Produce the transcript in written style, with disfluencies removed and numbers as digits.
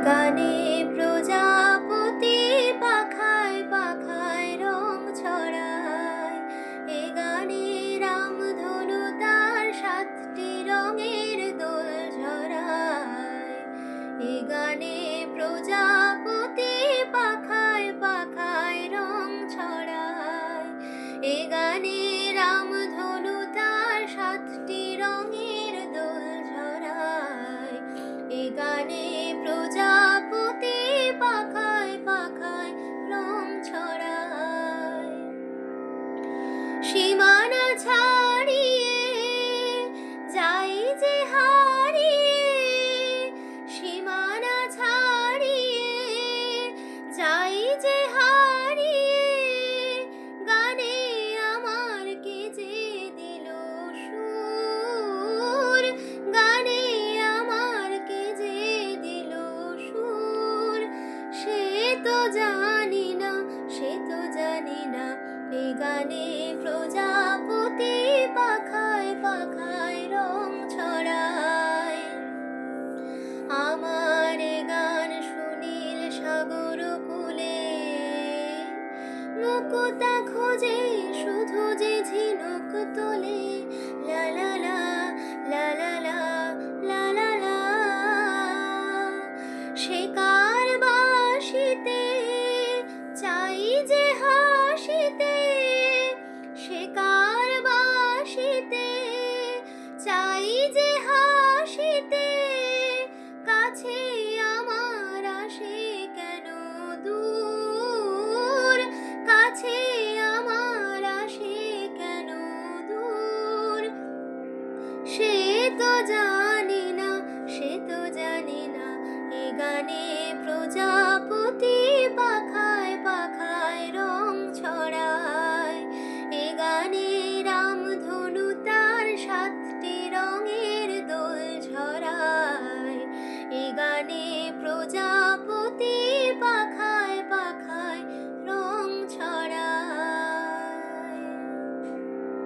গানে প্রজাপতি পাখায় পাখায় রং ছড়ায়, এ গানে রামধনু তার 7টি রঙের দোল ঝরায়। এ গানে প্রজাপতি পাখায় পাখায় রং ছড়ায়, এ গানে রামধনু তার 7টি রঙের দোল ঝরায়। এ গানে প্রজাপতি পাখায় পাখায় রং ছড়ায়। সীমানা ছাড়িয়ে যাই যে হারিয়ে, সীমানা ছাড়িয়ে যাই যে হারিয়ে, গানে আমার কে যে দিল সুর, গানে আমার কে যে দিল সুর। সে তো জানি না, সে তো জানি না, এ গানে প্রজাপতি পাখায় পাখায় রং ছড়ায়। আমার এ গান সুনীল সাগর কূলে, মুকুতা খোঁজে শুধু যে ঝিনুক তোলে। লা লা লা লা লা লা লা লা লা। সে কার বাঁশিতে চাই যে হাসিতে, সে কার বাঁশিতে চাই যে হাসিতে, কাছে আমার আসে কেন দূর, কাছে আমার আসে কেন দূর। সে তো জানি না, সে তো জানি না, এ গানে প্রজাপতি পাখায় পাখায় রং ছড়ায়। এ গানে রামধনু তার 7টি রঙের দোল ঝরায়। এ গানে প্রজা